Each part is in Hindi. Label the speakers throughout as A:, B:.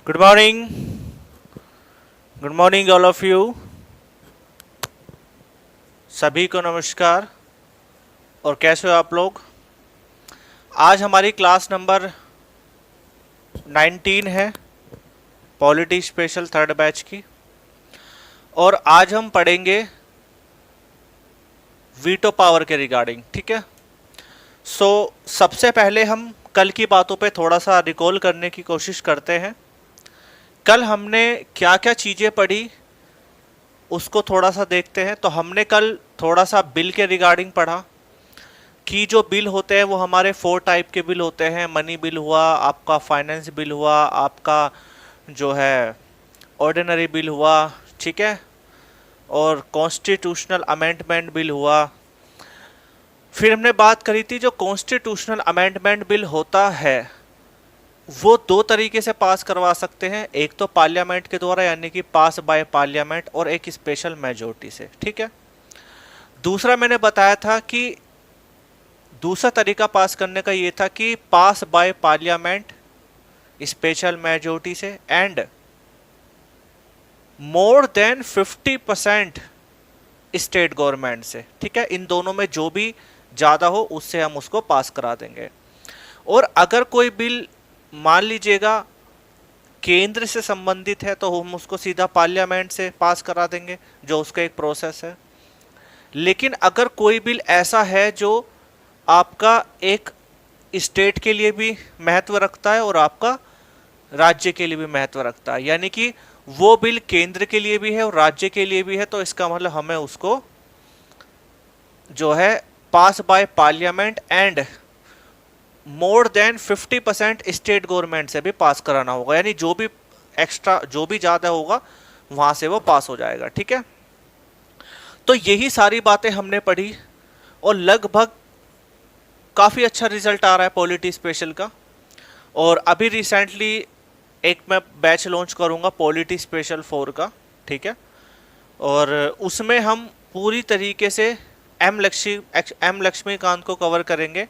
A: Good morning, good morning all of you. सभी को नमस्कार। और कैसे हो आप लोग? आज हमारी क्लास नंबर 19 है, पॉलिटी स्पेशल थर्ड बैच की। और आज हम पढ़ेंगे वीटो पावर के रिगार्डिंग। ठीक है। सबसे पहले हम कल की बातों पे थोड़ा सा रिकॉल करने की कोशिश करते हैं। कल हमने क्या क्या चीज़ें पढ़ी उसको थोड़ा सा देखते हैं। तो हमने कल थोड़ा सा बिल के रिगार्डिंग पढ़ा कि जो बिल होते हैं वो हमारे 4 टाइप के बिल होते हैं। मनी बिल हुआ, आपका फाइनेंस बिल हुआ, आपका जो है ऑर्डिनरी बिल हुआ, ठीक है, और कॉन्स्टिट्यूशनल अमेंडमेंट बिल हुआ। फिर हमने बात करी थी जो कॉन्स्टिट्यूशनल अमेंडमेंट बिल होता है वो 2 तरीके से पास करवा सकते हैं। एक तो पार्लियामेंट के द्वारा यानी कि पास बाय पार्लियामेंट, और एक स्पेशल मेजोरिटी से। ठीक है। दूसरा मैंने बताया था कि दूसरा तरीका पास करने का ये था कि पास बाय पार्लियामेंट, स्पेशल मेजोरिटी से, and more than 50% state government से। ठीक है। इन दोनों में जो भी ज़्यादा हो उससे हम उसको पास करा देंगे। और अगर कोई बिल मान लीजिएगा केंद्र से संबंधित है तो हम उसको सीधा पार्लियामेंट से पास करा देंगे, जो उसका एक प्रोसेस है। लेकिन अगर कोई बिल ऐसा है जो आपका एक स्टेट के लिए भी महत्व रखता है और आपका राज्य के लिए भी महत्व रखता है, यानी कि वो बिल केंद्र के लिए भी है और राज्य के लिए भी है, तो इसका मतलब हमें उसको जो है pass by parliament and more than 50% state government से भी पास कराना होगा। यानी जो भी एक्स्ट्रा, जो भी ज़्यादा होगा वहां से वो पास हो जाएगा। ठीक है। तो यही सारी बातें हमने पढ़ी और लगभग काफ़ी अच्छा रिजल्ट आ रहा है पॉलिटी स्पेशल का। और अभी रिसेंटली एक मैं बैच लॉन्च करूंगा पॉलिटी स्पेशल 4 का। ठीक है। और उसमें हम पूरी तरीके से एम लक्ष्मीकांत को कवर करेंगे।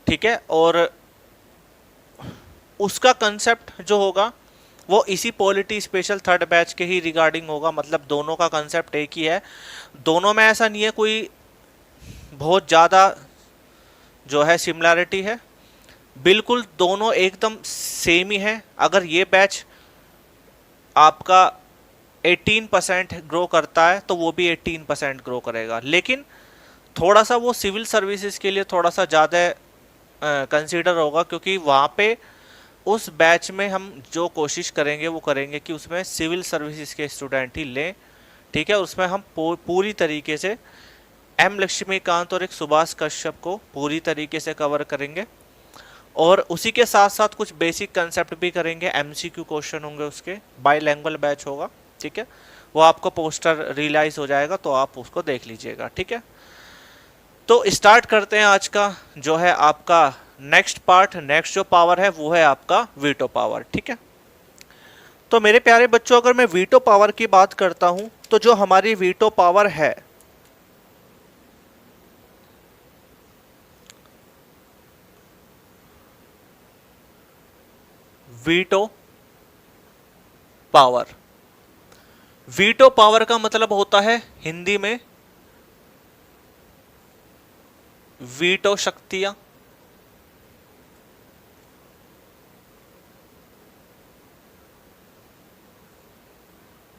A: ठीक है। और उसका कंसेप्ट जो होगा वो इसी पॉलिटी स्पेशल थर्ड बैच के ही रिगार्डिंग होगा। मतलब दोनों का कंसेप्ट एक ही है। दोनों में ऐसा नहीं है कोई बहुत ज़्यादा जो है सिमिलैरिटी है, बिल्कुल दोनों एकदम सेम ही है। अगर ये बैच आपका 18% ग्रो करता है तो वो भी 18% ग्रो करेगा। लेकिन थोड़ा सा वो सिविल सर्विसेज के लिए थोड़ा सा ज़्यादा कंसीडर होगा, क्योंकि वहाँ पे उस बैच में हम जो कोशिश करेंगे वो करेंगे कि उसमें सिविल सर्विसेज के स्टूडेंट ही लें। ठीक है। उसमें हम पूरी तरीके से एम लक्ष्मीकांत और एक सुभाष कश्यप को पूरी तरीके से कवर करेंगे। और उसी के साथ साथ कुछ बेसिक कंसेप्ट भी करेंगे। एमसीक्यू क्वेश्चन होंगे, उसके बाईलैंग्वेज बैच होगा। ठीक है। वो आपको पोस्टर रियलाइज हो जाएगा तो आप उसको देख लीजिएगा। ठीक है। तो स्टार्ट करते हैं आज का जो है आपका नेक्स्ट पार्ट। नेक्स्ट जो पावर है वो है आपका वीटो पावर। ठीक है। तो मेरे प्यारे बच्चों, अगर मैं वीटो पावर की बात करता हूं तो जो हमारी वीटो पावर है वीटो पावर, वीटो पावर का मतलब होता है हिंदी में वीटो शक्तियां।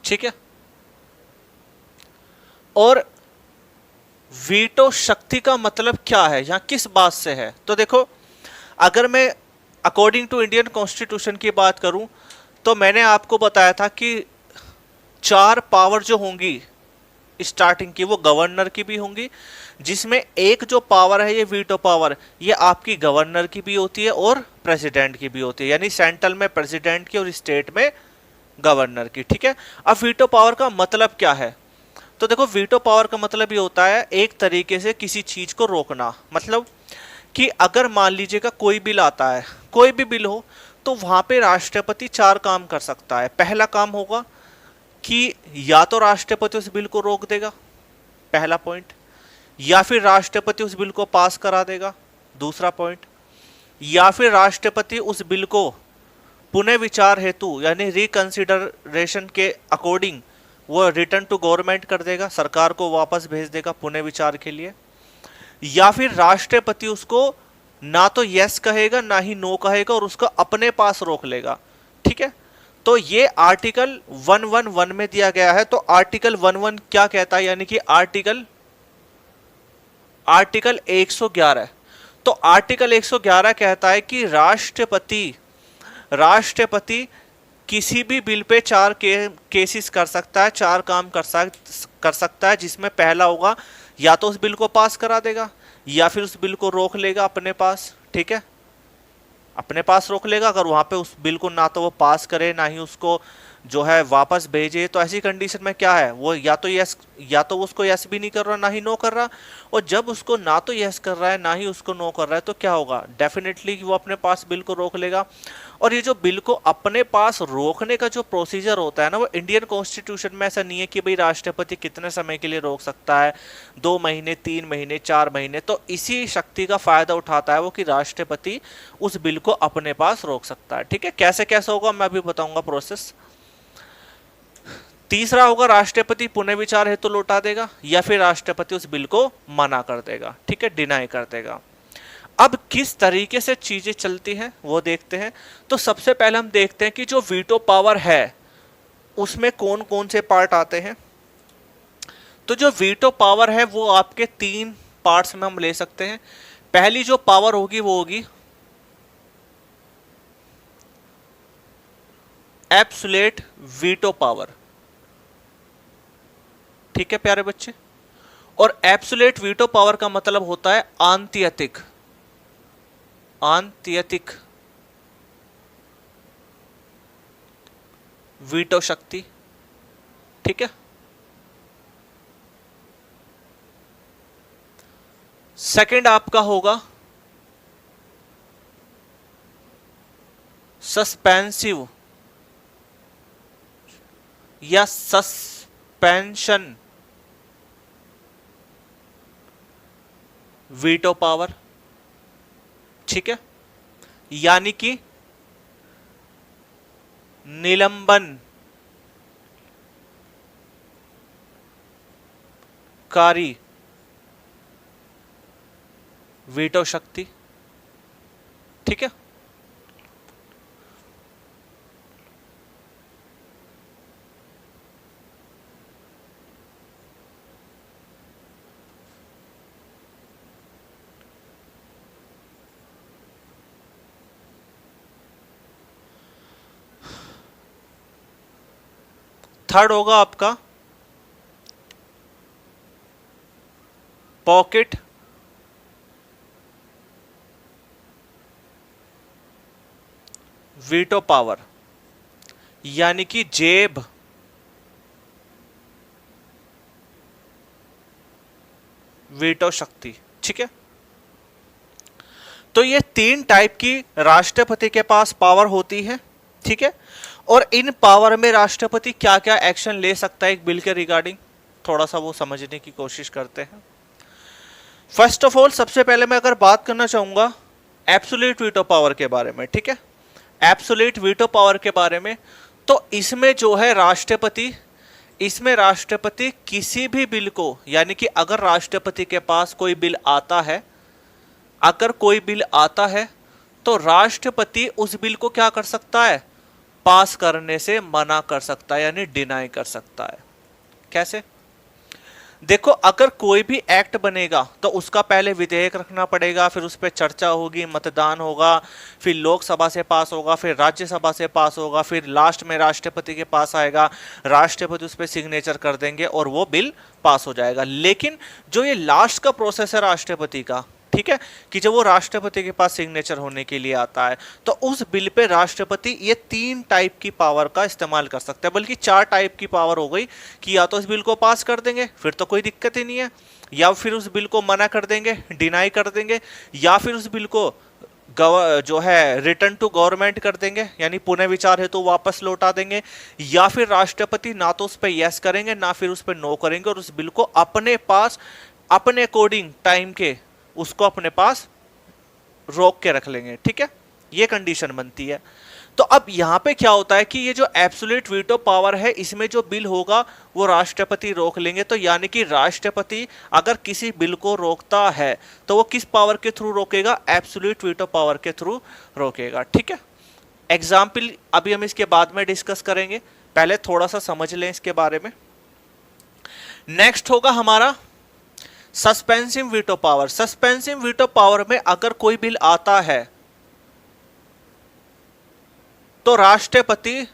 A: ठीक है। और वीटो शक्ति का मतलब क्या है, यहां किस बात से है? तो देखो, अगर मैं अकॉर्डिंग टू इंडियन कॉन्स्टिट्यूशन की बात करूं तो मैंने आपको बताया था कि 4 पावर जो होंगी स्टार्टिंग की वो गवर्नर की भी होंगी, जिसमें एक जो पावर है ये वीटो पावर, ये आपकी गवर्नर की भी होती है और प्रेसिडेंट की भी होती है। यानी सेंट्रल में प्रेसिडेंट की और स्टेट में गवर्नर की। ठीक है। अब वीटो पावर का मतलब क्या है? तो देखो, वीटो पावर का मतलब ये होता है एक तरीके से किसी चीज को रोकना। मतलब कि अगर मान लीजिएगा कोई बिल आता है, कोई भी बिल हो, तो वहां पे राष्ट्रपति 4 काम कर सकता है। पहला काम होगा कि या तो राष्ट्रपति उस बिल को रोक देगा, पहला पॉइंट, या फिर राष्ट्रपति उस बिल को पास करा देगा, दूसरा पॉइंट, या फिर राष्ट्रपति उस बिल को पुनः विचार हेतु यानी रिकंसिडरेशन के अकॉर्डिंग वो रिटर्न टू गवर्नमेंट कर देगा, सरकार को वापस भेज देगा पुनः विचार के लिए, या फिर राष्ट्रपति उसको ना तो यस कहेगा ना ही नो कहेगा और उसको अपने पास रोक लेगा। ठीक है, तो ये आर्टिकल 111 में दिया गया है। तो आर्टिकल 11 क्या कहता है, यानी कि आर्टिकल 111। तो आर्टिकल 111 कहता है कि राष्ट्रपति किसी भी बिल पे चार केसेस कर सकता है, चार काम कर सकता है, जिसमें पहला होगा या तो उस बिल को पास करा देगा या फिर उस बिल को रोक लेगा अपने पास। ठीक है, अपने पास रोक लेगा। अगर वहां पे उस बिल को ना तो वो पास करे ना ही उसको जो है वापस भेजे, तो ऐसी कंडीशन में क्या है, वो या तो उसको यस भी नहीं कर रहा ना ही नो कर रहा। और जब उसको ना तो यस कर रहा है ना ही उसको नो कर रहा है तो क्या होगा, डेफिनेटली वो अपने पास बिल को रोक लेगा। और ये जो बिल को अपने पास रोकने का जो प्रोसीजर होता है ना, वो इंडियन कॉन्स्टिट्यूशन में ऐसा नहीं है कि भाई राष्ट्रपति कितने समय के लिए रोक सकता है, 2 महीने, 3 महीने, 4 महीने। तो इसी शक्ति का फायदा उठाता है वो कि राष्ट्रपति उस बिल को अपने पास रोक सकता है। ठीक है, कैसे कैसे होगा मैं अभी बताऊंगा प्रोसेस। तीसरा होगा राष्ट्रपति पुनः विचार हेतु लौटा देगा या फिर राष्ट्रपति उस बिल को मना कर देगा। ठीक है, डिनाई कर देगा। अब किस तरीके से चीजें चलती हैं वो देखते हैं। तो सबसे पहले हम देखते हैं कि जो वीटो पावर है उसमें कौन कौन से पार्ट आते हैं। तो जो वीटो पावर है वो आपके 3 पार्ट्स में हम ले सकते हैं। पहली जो पावर होगी वो होगी एब्सोल्यूट वीटो पावर। ठीक है प्यारे बच्चे, और एब्सोल्यूट वीटो पावर का मतलब होता है आंतरिक वीटो शक्ति। ठीक है, सेकंड आपका होगा सस्पेंसिव या सस्पेंशन वीटो पावर। ठीक है, यानी कि निलंबन कारी वीटो शक्ति। ठीक है, थर्ड होगा आपका पॉकेट वीटो पावर, यानी कि जेब वीटो शक्ति। ठीक है, तो ये 3 टाइप की राष्ट्रपति के पास पावर होती है। ठीक है, और इन पावर में राष्ट्रपति क्या क्या एक्शन ले सकता है एक बिल के रिगार्डिंग, थोड़ा सा वो समझने की कोशिश करते हैं। फर्स्ट ऑफ ऑल सबसे पहले मैं अगर बात करना चाहूंगा एब्सोल्यूट वीटो पावर के बारे में। ठीक है, एब्सोल्यूट वीटो पावर के बारे में, तो इसमें जो है राष्ट्रपति किसी भी बिल को, यानी कि अगर राष्ट्रपति के पास कोई बिल आता है, तो राष्ट्रपति उस बिल को क्या कर सकता है, पास करने से मना कर सकता है, यानी डिनाई कर सकता है। कैसे, देखो अगर कोई भी एक्ट बनेगा तो उसका पहले विधेयक रखना पड़ेगा, फिर उस पर चर्चा होगी, मतदान होगा, फिर लोकसभा से पास होगा, फिर राज्यसभा से पास होगा, फिर लास्ट में राष्ट्रपति के पास आएगा, राष्ट्रपति उस पर सिग्नेचर कर देंगे और वो बिल पास हो जाएगा। लेकिन जो ये लास्ट का प्रोसेस है राष्ट्रपति का, ठीक है, कि जब वो राष्ट्रपति के पास सिग्नेचर होने के लिए आता है तो उस बिल पे राष्ट्रपति ये 3 टाइप की पावर का इस्तेमाल कर सकता है, बल्कि 4 टाइप की पावर हो गई कि या तो इस बिल को पास कर देंगे, फिर तो कोई दिक्कत ही नहीं है, या फिर उस बिल को मना कर देंगे, डिनाई कर देंगे, या फिर उस बिल को जो है रिटर्न टू गवर्नमेंट कर देंगे, यानी पुनः विचार हेतु वापस लौटा देंगे, या फिर राष्ट्रपति ना तो उस पर यस करेंगे ना फिर उस पर नो करेंगे और उस बिल को अपने पास अपने अकॉर्डिंग टाइम के उसको अपने पास रोक के रख लेंगे। ठीक है, ये कंडीशन बनती है। तो अब यहां पे क्या होता है कि ये जो एब्सोल्यूट वीटो पावर है, इसमें जो बिल होगा वो राष्ट्रपति रोक लेंगे। तो यानी कि राष्ट्रपति अगर किसी बिल को रोकता है तो वो किस पावर के थ्रू रोकेगा? एब्सोल्यूट वीटो पावर के थ्रू रोकेगा। ठीक है, एग्जाम्पल अभी हम इसके बाद में डिस्कस करेंगे, पहले थोड़ा सा समझ लें इसके बारे में। नेक्स्ट होगा हमारा suspensive veto power. Suspensive veto power में अगर कोई बिल आता है तो राष्ट्रपति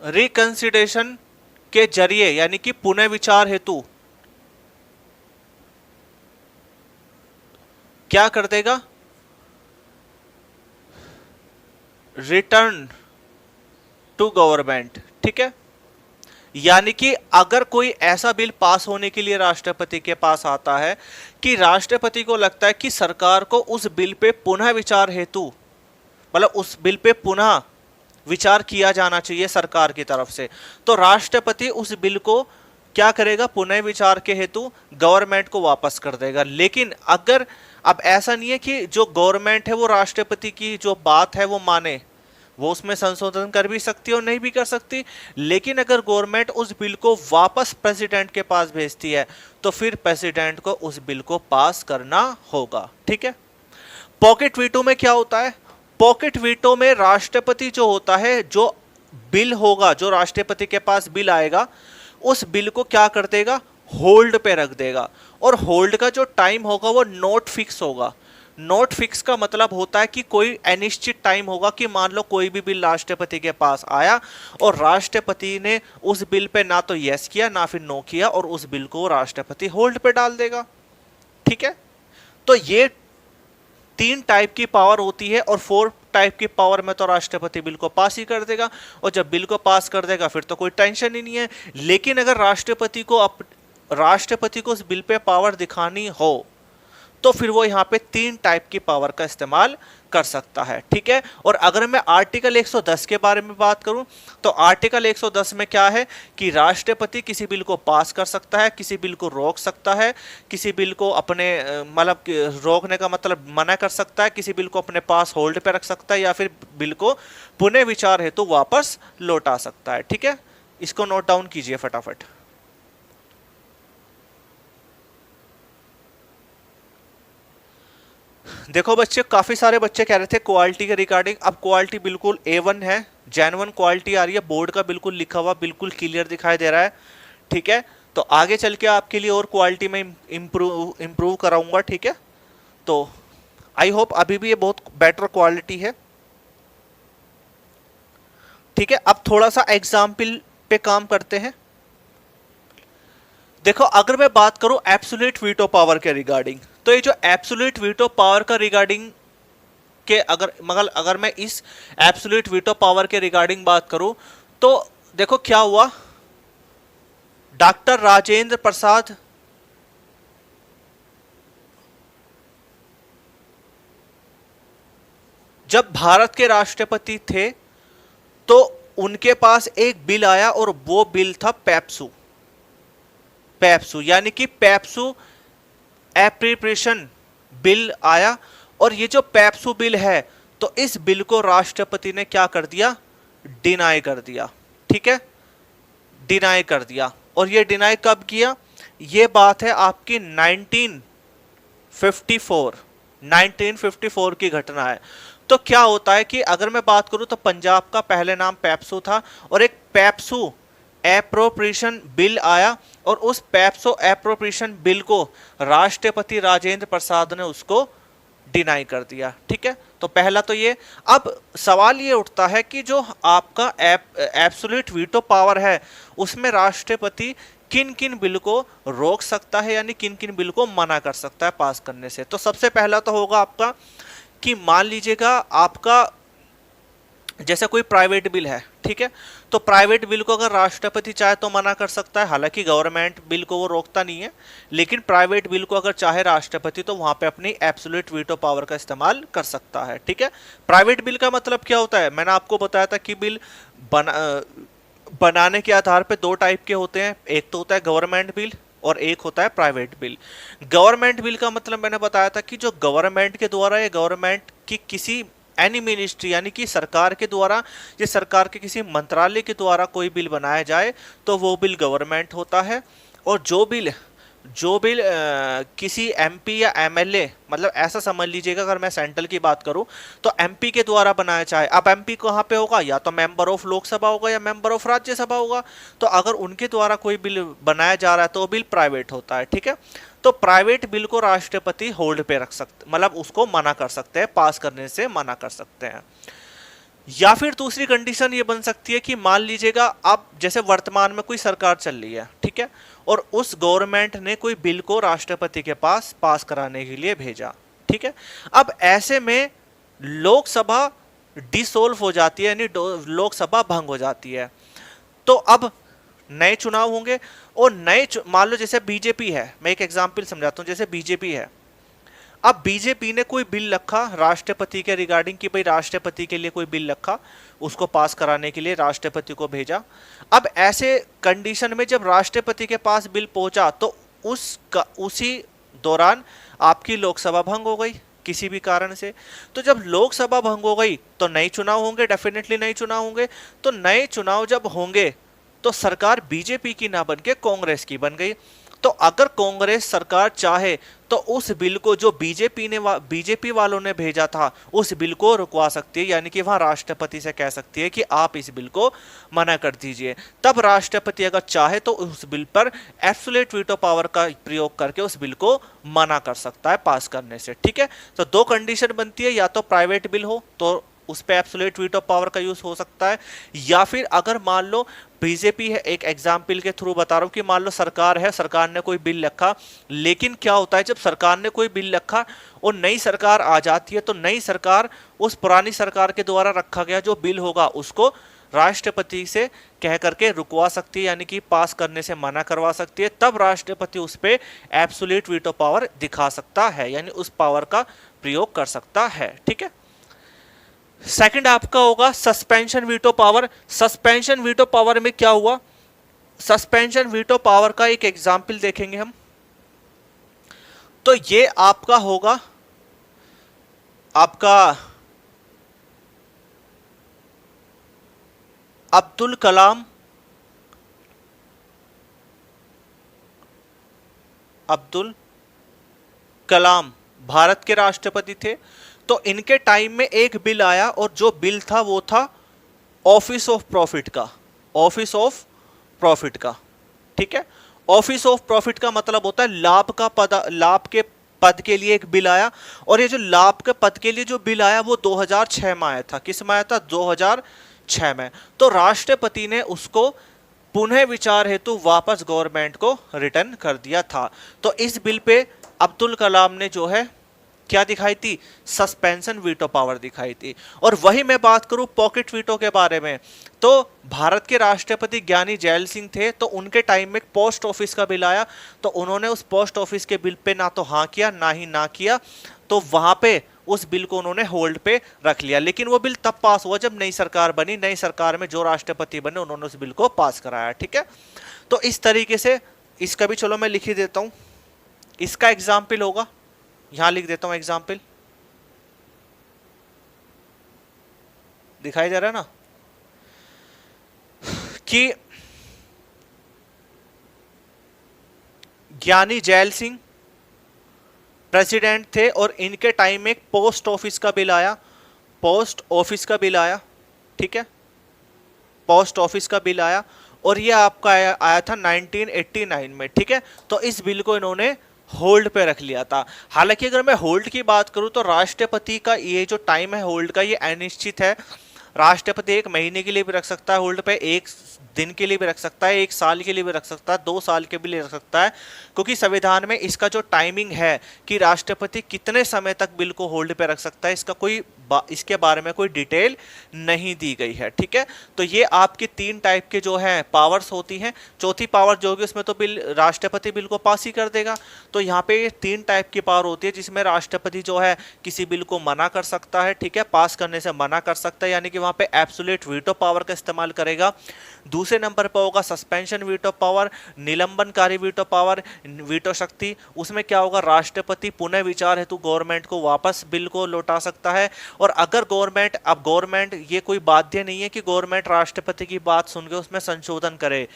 A: रिकंसिडरेशन के जरिए यानी कि पुनः विचार हेतु क्या कर देगा? Return to government. ठीक है, यानी कि अगर कोई ऐसा बिल पास होने के लिए राष्ट्रपति के पास आता है कि राष्ट्रपति को लगता है कि सरकार को उस बिल पे पुनः विचार हेतु, मतलब उस बिल पे पुनः विचार किया जाना चाहिए सरकार की तरफ से, तो राष्ट्रपति उस बिल को क्या करेगा? पुनः विचार के हेतु गवर्नमेंट को वापस कर देगा। लेकिन अगर अब ऐसा नहीं है कि जो गवर्नमेंट है वो राष्ट्रपति की जो बात है वो माने, वो उसमें संशोधन कर भी सकती है और नहीं भी कर सकती। लेकिन अगर गवर्नमेंट उस बिल को वापस प्रेसिडेंट के पास भेजती है तो फिर प्रेसिडेंट को उस बिल को पास करना होगा। ठीक है, पॉकेट वीटो में क्या होता है? पॉकेट वीटो में राष्ट्रपति जो होता है, जो बिल होगा, जो राष्ट्रपति के पास बिल आएगा, उस बिल को क्या कर देगा? होल्ड पे रख देगा। और होल्ड का जो टाइम होगा वो नॉट फिक्स होगा। नॉट फिक्स का मतलब होता है कि कोई अनिश्चित टाइम होगा कि मान लो कोई भी बिल राष्ट्रपति के पास आया और राष्ट्रपति ने उस बिल पे ना तो यस किया ना फिर नो किया और उस बिल को राष्ट्रपति होल्ड पे डाल देगा। ठीक है, तो ये 3 टाइप की पावर होती है और 4 टाइप की पावर में तो राष्ट्रपति बिल को पास ही कर देगा, और जब बिल को पास कर देगा फिर तो कोई टेंशन ही नहीं है। लेकिन अगर राष्ट्रपति को उस बिल पे पावर दिखानी हो तो फिर वो यहाँ पे 3 टाइप की पावर का इस्तेमाल कर सकता है। ठीक है, और अगर मैं आर्टिकल 110 के बारे में बात करूं तो आर्टिकल 110 में क्या है कि राष्ट्रपति किसी बिल को पास कर सकता है, किसी बिल को रोक सकता है, किसी बिल को अपने मतलब रोकने का मतलब मना कर सकता है, किसी बिल को अपने पास होल्ड पे रख सकता है या फिर बिल को पुनः विचार हेतु वापस लौटा सकता है। ठीक है, इसको नोट डाउन कीजिए फटाफट। देखो बच्चे, काफी सारे बच्चे कह रहे थे क्वालिटी के रिगार्डिंग। अब क्वालिटी बिल्कुल A1 है, जेन्युइन क्वालिटी आ रही है, बोर्ड का बिल्कुल लिखा हुआ बिल्कुल क्लियर दिखाई दे रहा है। ठीक है, तो आगे चल के आपके लिए और क्वालिटी में इम्प्रूव कराऊंगा। ठीक है, तो आई होप अभी भी ये बहुत बेटर क्वालिटी है। ठीक है, अब थोड़ा सा एग्जाम्पल पे काम करते हैं। देखो, अगर मैं बात करूं एब्सोल्यूट वीटो पावर के रिगार्डिंग, तो ये जो एब्सोल्यूट वीटो पावर का रिगार्डिंग के अगर मैं इस एब्सोल्यूट वीटो पावर के रिगार्डिंग बात करूं तो देखो क्या हुआ। डॉक्टर राजेंद्र प्रसाद जब भारत के राष्ट्रपति थे तो उनके पास एक बिल आया और वो बिल था पेप्सू यानी कि पेप्सू एप्रोप्रिएशन बिल आया। और ये जो पेप्सू बिल है तो इस बिल को राष्ट्रपति ने क्या कर दिया? डिनाई कर दिया। ठीक है, डिनाई कर दिया। और ये डिनाई कब किया? ये बात है आपकी 1954 की घटना है। तो क्या होता है कि अगर मैं बात करूं तो पंजाब का पहले नाम पेप्सू था और एक पेप्सू एप्रोप्रिएशन बिल आया और उस पेप्सो एप्रोप्रिएशन बिल को राष्ट्रपति राजेंद्र प्रसाद ने उसको डिनाई कर दिया। ठीक है, तो पहला तो ये। अब सवाल ये उठता है कि जो आपका एब्सोल्यूट वीटो पावर है उसमें राष्ट्रपति किन किन बिल को रोक सकता है यानी किन किन बिल को मना कर सकता है पास करने से। तो सबसे पहला तो होगा आपका कि मान लीजिएगा आपका जैसा कोई प्राइवेट बिल है। ठीक है, तो प्राइवेट बिल को अगर राष्ट्रपति चाहे तो मना कर सकता है, हालांकि गवर्नमेंट बिल को वो रोकता नहीं है, लेकिन प्राइवेट बिल को अगर चाहे राष्ट्रपति तो वहां पे अपनी एब्सोल्यूट वीटो पावर का इस्तेमाल कर सकता है। ठीक है, प्राइवेट बिल का मतलब क्या होता है? मैंने आपको बताया था कि बिल बनाने के आधार पे 2 टाइप के होते हैं। एक तो होता है गवर्नमेंट बिल और एक होता है प्राइवेट बिल। गवर्नमेंट बिल का मतलब मैंने बताया था कि जो गवर्नमेंट के द्वारा या गवर्नमेंट की किसी एनी मिनिस्ट्री यानी कि सरकार के द्वारा या सरकार के किसी मंत्रालय के द्वारा कोई बिल बनाया जाए तो वो बिल गवर्नमेंट होता है। और जो बिल किसी एमपी या एमएलए, मतलब ऐसा समझ लीजिएगा अगर मैं सेंट्रल की बात करूं तो एमपी के द्वारा बनाया जाए, अब एमपी कहाँ पे होगा, या तो मेंबर ऑफ लोकसभा होगा या मेंबर ऑफ राज्यसभा होगा। तो अगर उनके द्वारा कोई बिल बनाया जा रहा है तो वो बिल प्राइवेट होता है, ठीक है। तो प्राइवेट बिल को राष्ट्रपति होल्ड पे रख सकते, मतलब उसको मना कर सकते हैं, पास करने से मना कर सकते हैं। या फिर दूसरी कंडीशन ये बन सकती है कि मान लीजिएगा अब जैसे वर्तमान में कोई सरकार चल रही है, ठीक है, और उस गवर्नमेंट ने कोई बिल को राष्ट्रपति के पास पास कराने के लिए भेजा, ठीक है। अब ऐसे में लोकसभा डिसोल्व हो जाती है, यानी लोकसभा भंग हो जाती है। तो अब नए चुनाव होंगे और मान लो जैसे बीजेपी है, मैं एक एग्जांपल समझाता हूं, जैसे बीजेपी है, अब बीजेपी ने कोई बिल रखा राष्ट्रपति के रिगार्डिंग कि भाई राष्ट्रपति के लिए कोई बिल रखा, उसको पास कराने के लिए राष्ट्रपति को भेजा। अब ऐसे कंडीशन में जब राष्ट्रपति के पास बिल पहुंचा तो उसी दौरान आपकी लोकसभा भंग हो गई किसी भी कारण से। तो जब लोकसभा भंग हो गई तो नए चुनाव होंगे, डेफिनेटली नए चुनाव होंगे। तो नए चुनाव जब होंगे तो सरकार बीजेपी की ना बन के कांग्रेस की बन गई। तो अगर कांग्रेस सरकार चाहे तो उस बिल को जो बीजेपी वालों ने भेजा था उस बिल को रुकवा सकती है, यानी कि वहां राष्ट्रपति से कह सकती है कि आप इस बिल को मना कर दीजिए। तब राष्ट्रपति अगर चाहे तो उस बिल पर एब्सोल्यूट वीटो पावर का प्रयोग करके उस बिल को मना कर सकता है पास करने से, ठीक है। तो दो कंडीशन बनती है, या तो प्राइवेट बिल हो तो उस पर एब्सोल्यूट वीटो पावर का यूज हो सकता है, या फिर अगर मान लो बीजेपी है, एक एग्जाम्पल के थ्रू बता रहा हूं कि मान लो सरकार है, सरकार ने कोई बिल रखा, लेकिन क्या होता है जब सरकार ने कोई बिल रखा और नई सरकार आ जाती है तो नई सरकार उस पुरानी सरकार के द्वारा रखा गया जो बिल होगा उसको राष्ट्रपति से कह करके रुकवा सकती है, यानी कि पास करने से मना करवा सकती है। तब राष्ट्रपति उस पर एब्सोल्यूट वीटो पावर दिखा सकता है, यानी उस पावर का प्रयोग कर सकता है, ठीक है। सेकंड आपका होगा suspension veto power. Suspension veto power में क्या हुआ, सस्पेंशन वीटो पावर का एक एग्जाम्पल देखेंगे हम। तो ये आपका होगा आपका अब्दुल कलाम भारत के राष्ट्रपति थे। तो इनके टाइम में एक बिल आया और जो बिल था वो था ऑफिस ऑफ प्रॉफिट का, ऑफिस ऑफ प्रॉफिट का, ठीक है। ऑफिस ऑफ प्रॉफिट का मतलब होता है लाभ के पद के लिए एक बिल आया। और ये जो लाभ के पद के लिए जो बिल आया वो 2006 में आया था। किस में आया था, 2006 में। तो राष्ट्रपति ने उसको पुनः विचार हेतु वापस गवर्नमेंट को रिटर्न कर दिया था। तो इस बिल पे अब्दुल कलाम ने जो है क्या दिखाई थी, सस्पेंशन वीटो पावर दिखाई थी। और वही मैं बात करूं पॉकेट वीटो के बारे में, तो भारत के राष्ट्रपति ज्ञानी जैल सिंह थे, तो उनके टाइम में पोस्ट ऑफिस का बिल आया, तो उन्होंने उस पोस्ट ऑफिस के बिल पे ना तो हाँ किया ना ही ना किया, तो वहां पे उस बिल को उन्होंने होल्ड पे रख लिया। लेकिन वो बिल तब पास हुआ जब नई सरकार बनी, नई सरकार में जो राष्ट्रपति बने उन्होंने उस बिल को पास कराया, ठीक है। तो इस तरीके से इसका भी चलो मैं लिख ही देता हूं, इसका एग्जाम्पल होगा, यहां लिख देता हूं एग्जाम्पल, दिखाई दे रहा है ना, कि ज्ञानी जैल सिंह प्रेसिडेंट थे और इनके टाइम में एक पोस्ट ऑफिस का बिल आया, पोस्ट ऑफिस का बिल आया, ठीक है, पोस्ट ऑफिस का बिल आया और ये आपका आया था 1989 में, ठीक है। तो इस बिल को इन्होंने होल्ड पे रख लिया था। हालांकि अगर मैं होल्ड की बात करूं तो राष्ट्रपति का ये जो टाइम है होल्ड का ये अनिश्चित है। राष्ट्रपति 1 महीने के लिए भी रख सकता है होल्ड पे, 1 दिन के लिए भी रख सकता है, 1 साल के लिए भी रख सकता है, 2 साल के भी रख सकता है, क्योंकि संविधान में इसका जो टाइमिंग है कि राष्ट्रपति कितने समय तक बिल को होल्ड पे रख सकता है, इसका कोई इसके बारे में कोई डिटेल नहीं दी गई है, ठीक है। तो ये आपकी 3 टाइप के जो है पावर्स होती हैं। चौथी पावर जो होगी उसमें तो बिल राष्ट्रपति बिल को पास ही कर देगा। तो यहाँ पे 3 टाइप की पावर होती है जिसमें राष्ट्रपति जो है किसी बिल को मना कर सकता है, ठीक है, पास करने से मना कर सकता है, यानी कि वहां पे एब्सोल्यूट वीटो पावर का इस्तेमाल करेगा। दूसरे नंबर पर होगा सस्पेंशन वीटो पावर, निलंबनकारी वीटो पावर, वीटो शक्ति। उसमें क्या होगा, राष्ट्रपति पुनः विचार हेतु गवर्नमेंट को वापस बिल को लौटा सकता है। और अगर गवर्नमेंट ये कोई बाध्य नहीं है कि गवर्नमेंट राष्ट्रपति की बात सुन के उसमें संशोधन करे।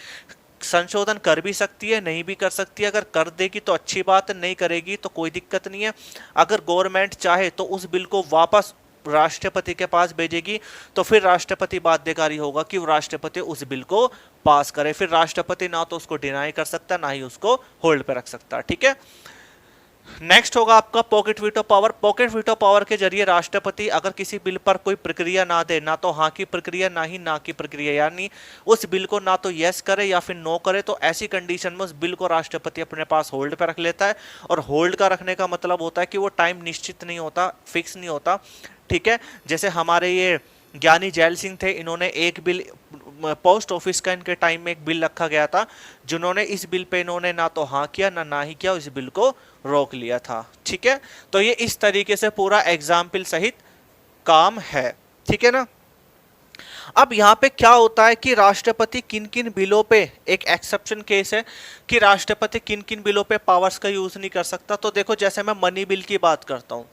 A: संशोधन कर भी सकती है, नहीं भी कर सकती है। अगर कर देगी तो अच्छी बात है, नहीं करेगी तो कोई दिक्कत नहीं है। अगर गवर्नमेंट चाहे तो उस बिल को वापस राष्ट्रपति के पास भेजेगी, तो फिर राष्ट्रपति बाध्यकारी होगा कि राष्ट्रपति उस बिल को पास करे। फिर राष्ट्रपति ना तो उसको डिनाई कर सकता, ना ही उसको होल्ड पे रख सकता, ठीक है। नेक्स्ट होगा आपका pocket veto power. Pocket veto power के जरिए राष्ट्रपति अगर किसी बिल पर कोई प्रक्रिया ना दे, ना तो हाँ की प्रक्रिया ना ही ना की प्रक्रिया, यानी उस बिल को ना तो यस करे या फिर नो करे, तो ऐसी कंडीशन में उस बिल को राष्ट्रपति अपने पास होल्ड पे रख लेता है। और होल्ड का रखने का मतलब होता है कि वो टाइम निश्चित नहीं होता, फिक्स नहीं होता, ठीक है। जैसे हमारे ये ज्ञानी जैल सिंह थे, इन्होंने एक बिल पोस्ट ऑफिस का इनके टाइम में एक बिल रखा गया था, जिन्होंने इस बिल पे इन्होंने ना तो हाँ किया ना ही किया, इस बिल को रोक लिया था, ठीक है। तो ये इस तरीके से पूरा एग्जाम्पल सहित काम है, ठीक है ना। अब यहां पे क्या होता है कि राष्ट्रपति किन किन बिलों पे, एक एक्सेप्शन केस है कि राष्ट्रपति किन किन बिलों पे पावर्स का यूज नहीं कर सकता। तो देखो, जैसे मैं मनी बिल की बात करता हूं,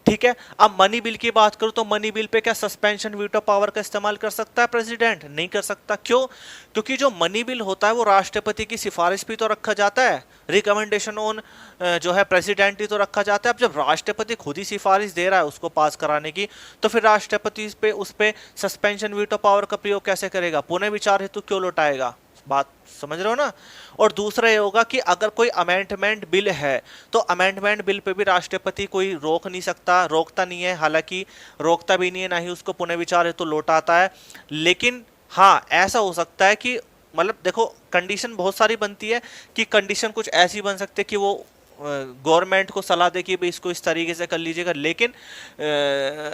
A: ठीक है। अब मनी बिल की बात करूं तो मनी बिल पे क्या सस्पेंशन वीटो पावर का इस्तेमाल कर सकता है प्रेसिडेंट? नहीं कर सकता। क्यों? क्योंकि जो मनी बिल होता है वो राष्ट्रपति की सिफारिश भी तो रखा जाता है, रिकमेंडेशन ऑन जो है प्रेसिडेंट ही तो रखा जाता है। अब जब राष्ट्रपति खुद ही सिफारिश दे रहा है उसको पास कराने की, तो फिर राष्ट्रपति उस पे सस्पेंशन वीटो पावर का प्रयोग कैसे करेगा? पुनः विचार हेतु क्यों लौटाएगा? बात समझ रहे हो ना। और दूसरा ये होगा कि अगर कोई अमेंडमेंट बिल है तो अमेंडमेंट बिल पे भी राष्ट्रपति कोई रोक नहीं सकता, रोकता नहीं है, हालांकि रोकता भी नहीं है, ना ही उसको पुनः विचार हेतु लौटाता है। लेकिन हाँ, ऐसा हो सकता है कि मतलब देखो, कंडीशन बहुत सारी बनती है कि कंडीशन कुछ ऐसी बन सकती है कि वो गवर्नमेंट को सलाह दे कि भाई इसको इस तरीके से कर लीजिएगा। लेकिन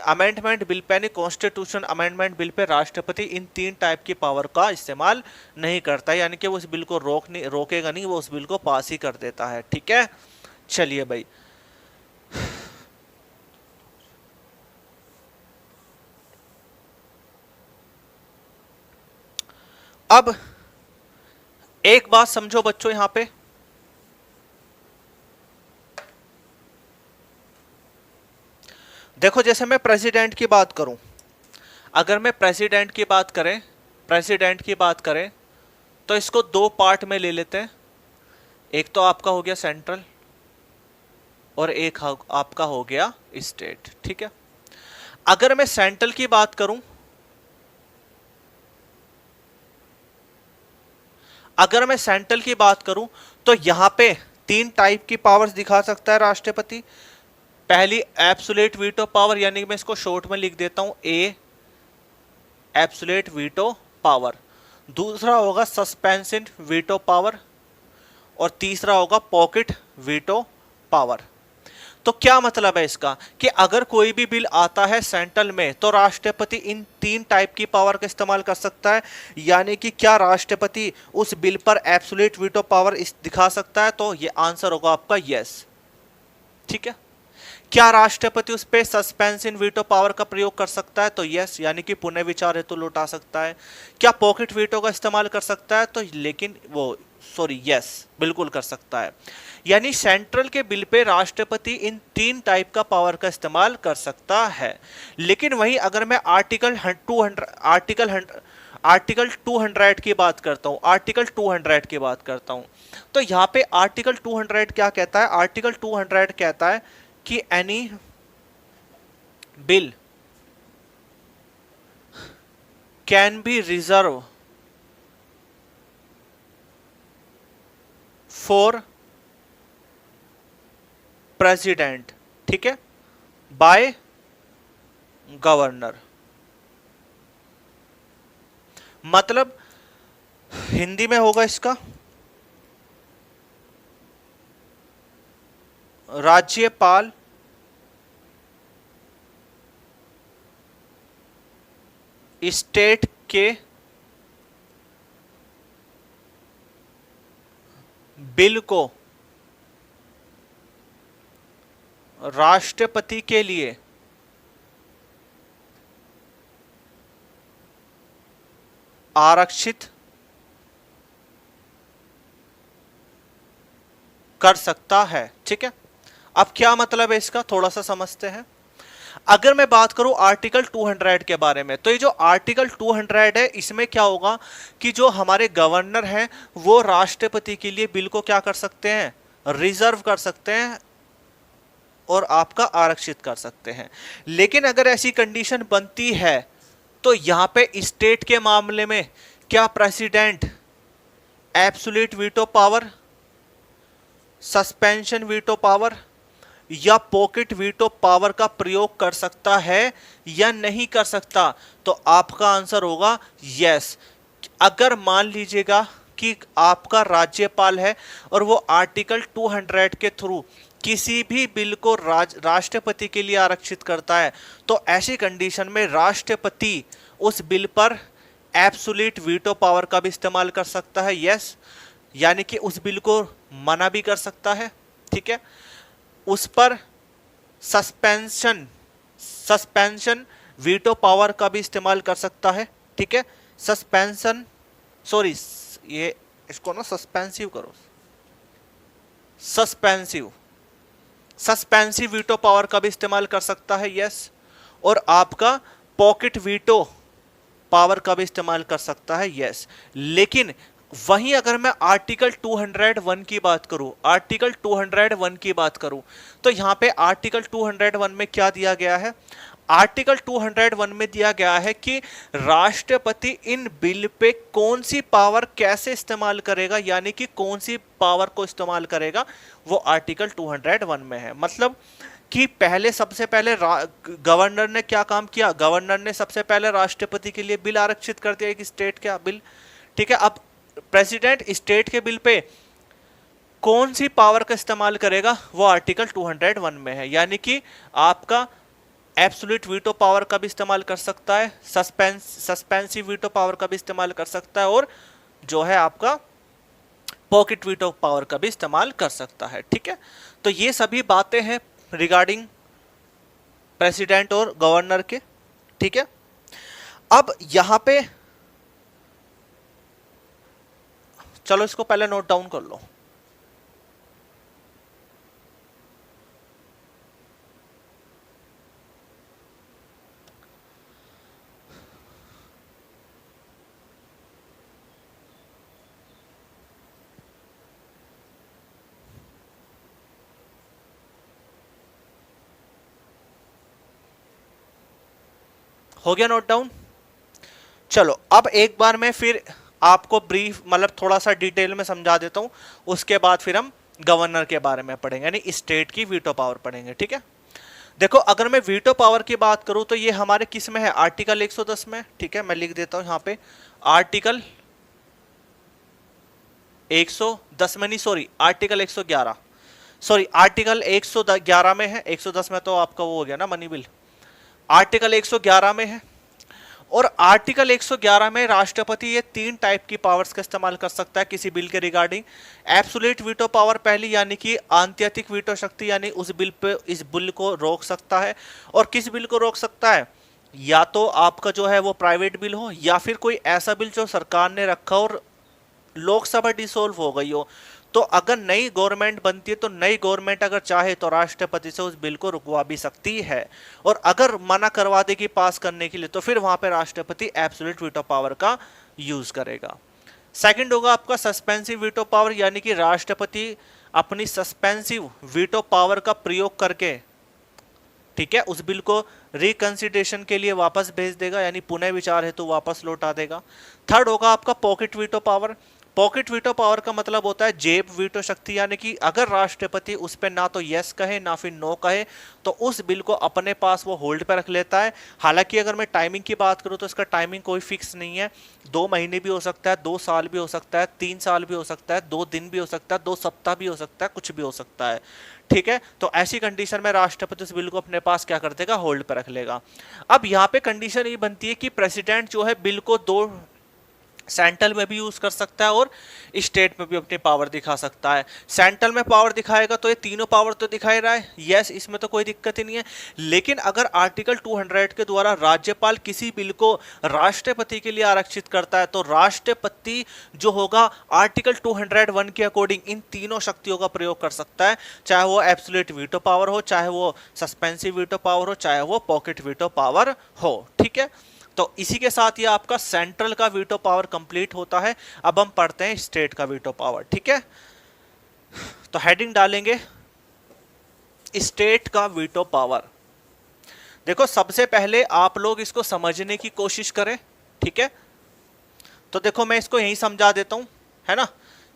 A: अमेंडमेंट बिल पे यानी कॉन्स्टिट्यूशन अमेंडमेंट बिल पे राष्ट्रपति इन 3 टाइप की पावर का इस्तेमाल नहीं करता, यानी कि वो उस बिल को रोकेगा नहीं, वो उस बिल को पास ही कर देता है, ठीक है। चलिए भाई, अब एक बात समझो बच्चों, यहां पे देखो, जैसे मैं प्रेसिडेंट की बात करूं, अगर मैं प्रेसिडेंट की बात करें तो इसको 2 पार्ट में ले लेते हैं। एक तो आपका हो गया सेंट्रल और एक आपका हो गया स्टेट, ठीक है। अगर मैं सेंट्रल की बात करूं, तो यहां पे 3 टाइप की पावर्स दिखा सकता है राष्ट्रपति। पहली एब्सोल्यूट वीटो पावर, यानी मैं इसको शॉर्ट में लिख देता हूं ए, एब्सोल्यूट वीटो पावर। दूसरा होगा सस्पेंशन वीटो पावर और तीसरा होगा पॉकेट वीटो पावर। तो क्या मतलब है इसका कि अगर कोई भी बिल आता है सेंट्रल में तो राष्ट्रपति इन 3 टाइप की पावर का इस्तेमाल कर सकता है। यानी कि क्या राष्ट्रपति उस बिल पर एब्सोल्यूट वीटो पावर दिखा सकता है? तो ये आंसर होगा आपका यस, ठीक है। क्या राष्ट्रपति उस पे सस्पेंशन वीटो पावर का प्रयोग कर सकता है? तो यस, यानी कि पुनः विचार हेतु लौटा सकता है। क्या पॉकेट वीटो का इस्तेमाल कर सकता है? तो लेकिन वो यस, बिल्कुल कर सकता है। यानी सेंट्रल के बिल पे राष्ट्रपति इन 3 टाइप का पावर का इस्तेमाल कर सकता है। लेकिन वहीं अगर मैं आर्टिकल 200 की बात करता हूं, तो यहाँ पे आर्टिकल 200 क्या कहता है? आर्टिकल 200 कहता है कि any bill can be reserve for president, ठीक है, बाय गवर्नर। मतलब हिंदी में होगा इसका, राज्यपाल स्टेट के बिल को राष्ट्रपति के लिए आरक्षित कर सकता है। ठीक है, अब क्या मतलब है इसका, थोड़ा सा समझते हैं। अगर मैं बात करूं आर्टिकल 200 के बारे में, तो ये जो आर्टिकल 200 है, इसमें क्या होगा कि जो हमारे गवर्नर हैं वो राष्ट्रपति के लिए बिल को क्या कर सकते हैं, रिजर्व कर सकते हैं और आपका आरक्षित कर सकते हैं। लेकिन अगर ऐसी कंडीशन बनती है तो यहां पे स्टेट के मामले में क्या president absolute veto power, suspension veto power या पॉकेट वीटो पावर का प्रयोग कर सकता है या नहीं कर सकता? तो आपका आंसर होगा यस। अगर मान लीजिएगा कि आपका राज्यपाल है और वो आर्टिकल 200 के थ्रू किसी भी बिल को राष्ट्रपति के लिए आरक्षित करता है, तो ऐसी कंडीशन में राष्ट्रपति उस बिल पर एब्सोल्यूट वीटो पावर का भी इस्तेमाल कर सकता है। यस, यानी कि उस बिल को मना भी कर सकता है। ठीक है, उस पर सस्पेंशन वीटो पावर का भी इस्तेमाल कर सकता है। ठीक है, ये इसको ना सस्पेंसिव करो, सस्पेंसिव वीटो पावर का भी इस्तेमाल कर सकता है। यस, और आपका पॉकेट वीटो पावर का भी इस्तेमाल कर सकता है। यस, लेकिन वहीं अगर मैं आर्टिकल 201 की बात करूं, आर्टिकल 201 की बात करूं, तो यहां पे आर्टिकल 201 में क्या दिया गया है? आर्टिकल 201 में दिया गया है कि राष्ट्रपति इन बिल पे कौन सी पावर कैसे इस्तेमाल करेगा, यानी कि कौन सी पावर को इस्तेमाल करेगा, वो आर्टिकल 201 में है। मतलब कि सबसे पहले गवर्नर ने क्या काम किया, गवर्नर ने सबसे पहले राष्ट्रपति के लिए बिल आरक्षित कर दिया, एक स्टेट का बिल। ठीक है, अब प्रेसिडेंट स्टेट के बिल पे कौन सी पावर का इस्तेमाल करेगा, वो आर्टिकल 201 में है। यानी कि आपका एब्सोल्यूट वीटो पावर का भी इस्तेमाल कर सकता है, सस्पेंसिव वीटो पावर का भी इस्तेमाल कर सकता है, और जो है आपका पॉकेट वीटो पावर का भी इस्तेमाल कर सकता है। ठीक है, तो ये सभी बातें हैं रिगार्डिंग प्रेसिडेंट और गवर्नर के। ठीक है, अब यहां पे चलो इसको पहले नोट डाउन कर लो। हो गया नोट डाउन? चलो अब एक बार मैं फिर आपको ब्रीफ मतलब थोड़ा सा डिटेल में समझा देता हूं, उसके बाद फिर हम गवर्नर के बारे में पढ़ेंगे, यानी स्टेट की वीटो पावर पढ़ेंगे। ठीक है, देखो अगर मैं वीटो पावर की बात करूं तो ये हमारे किस में है, आर्टिकल 110 में। ठीक है, मैं लिख देता हूं यहां पे आर्टिकल 110 में, नहीं सॉरी आर्टिकल 111, सॉरी आर्टिकल 111 में है, 110 में तो आपका वो हो गया ना मनी बिल। आर्टिकल 111 में है, और आर्टिकल 111 में राष्ट्रपति ये 3 टाइप की पावर्स का इस्तेमाल कर सकता है किसी बिल के रिगार्डिंग। एब्सोल्यूट वीटो पावर पहली, यानी कि आंतरिक वीटो शक्ति, यानी उस बिल पे इस बिल को रोक सकता है। और किस बिल को रोक सकता है, या तो आपका जो है वो प्राइवेट बिल हो, या फिर कोई ऐसा बिल जो सरकार ने रखा और लोकसभा डिसोल्व हो गई हो। तो अगर नई गवर्नमेंट बनती है तो नई गवर्नमेंट अगर चाहे तो राष्ट्रपति से उस बिल को रुकवा भी सकती है, और अगर मना करवा देगी पास करने के लिए तो फिर वहां पे राष्ट्रपति एब्सोल्यूट वीटो पावर का यूज करेगा। सेकंड होगा आपका सस्पेंसिव वीटो पावर, यानी कि राष्ट्रपति अपनी सस्पेंसिव वीटो पावर का प्रयोग करके, ठीक है, उस बिल को रिकंसिडरेशन के लिए वापस भेज देगा, यानी पुनः विचार हेतु वापस लौटा देगा। थर्ड होगा आपका pocket veto power. Pocket veto power का मतलब होता है जेब वीटो शक्ति, यानी कि अगर राष्ट्रपति उस पर ना तो यस कहे ना फिर नो कहे तो उस बिल को अपने पास वो होल्ड पे रख लेता है। हालांकि अगर मैं टाइमिंग की बात करूं तो इसका टाइमिंग कोई फिक्स नहीं है, 2 महीने भी हो सकता है, 2 साल भी हो सकता है, 3 साल भी हो सकता है, 2 दिन भी हो सकता है, 2 सप्ताह भी हो सकता है, कुछ भी हो सकता है। ठीक है, तो ऐसी कंडीशन में राष्ट्रपति उस बिल को अपने पास क्या कर देगा, होल्ड पर रख लेगा। अब यहाँ पे कंडीशन ये बनती है कि प्रेसिडेंट जो है बिल को दो सेंट्रल में भी यूज कर सकता है और स्टेट में भी अपनी पावर दिखा सकता है। सेंट्रल में पावर दिखाएगा तो ये तीनों पावर तो दिखाई रहा है, यस, इसमें तो कोई दिक्कत ही नहीं है। लेकिन अगर आर्टिकल 200 के द्वारा राज्यपाल किसी बिल को राष्ट्रपति के लिए आरक्षित करता है तो राष्ट्रपति जो होगा आर्टिकल 201 के अकॉर्डिंग इन तीनों शक्तियों का प्रयोग कर सकता है, चाहे वो एब्सोल्यूट वीटो पावर हो, चाहे वो सस्पेंसिव वीटो पावर हो, चाहे वो पॉकेट वीटो पावर हो। ठीक है, तो इसी के साथ ये आपका सेंट्रल का वीटो पावर कंप्लीट होता है। अब हम पढ़ते हैं स्टेट का वीटो पावर। ठीक है, तो हेडिंग डालेंगे स्टेट का वीटो पावर। देखो सबसे पहले आप लोग इसको समझने की कोशिश करें। ठीक है, तो देखो मैं इसको यहीं समझा देता हूं, है ना,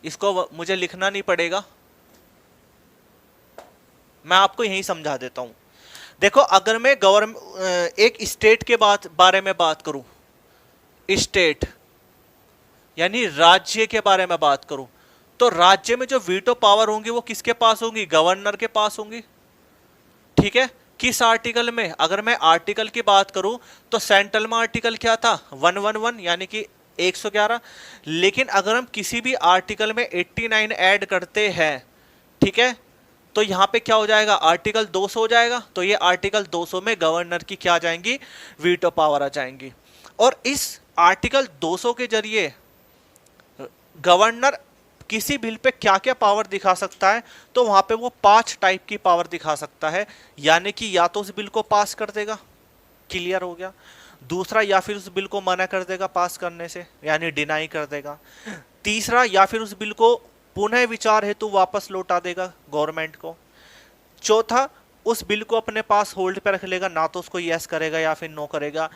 A: इसको मुझे लिखना नहीं पड़ेगा, मैं आपको यहीं समझा देता हूं। देखो अगर मैं गवर्नमेंट एक स्टेट के बारे में बात करूं, स्टेट यानी राज्य के बारे में बात करूं, तो राज्य में जो वीटो पावर होंगी वो किसके पास होंगी, गवर्नर के पास होंगी। ठीक है, किस आर्टिकल में, अगर मैं आर्टिकल की बात करूं तो सेंट्रल में आर्टिकल क्या था, 111 यानी कि 111। लेकिन अगर हम किसी भी आर्टिकल में 89 ऐड करते हैं, ठीक है, तो यहां पे क्या हो जाएगा, आर्टिकल 200 हो जाएगा। तो ये आर्टिकल 200 में गवर्नर की क्या आ जाएंगी, वीटो पावर आ जाएंगी। और इस आर्टिकल 200 के जरिए गवर्नर किसी बिल पे क्या क्या पावर दिखा सकता है, तो वहां पे वो 5 टाइप की पावर दिखा सकता है। यानी कि या तो उस बिल को पास कर देगा, क्लियर हो गया, दूसरा या फिर उस बिल को मना कर देगा पास करने से, यानी डिनाई कर देगा, तीसरा या फिर उस बिल को पुनः विचार हेतु वापस लौटा देगा गवर्नमेंट को, चौथा उस बिल को अपने पास होल्ड पे रख लेगा, ना तो उसको यस करेगा या फिर नो करेगा,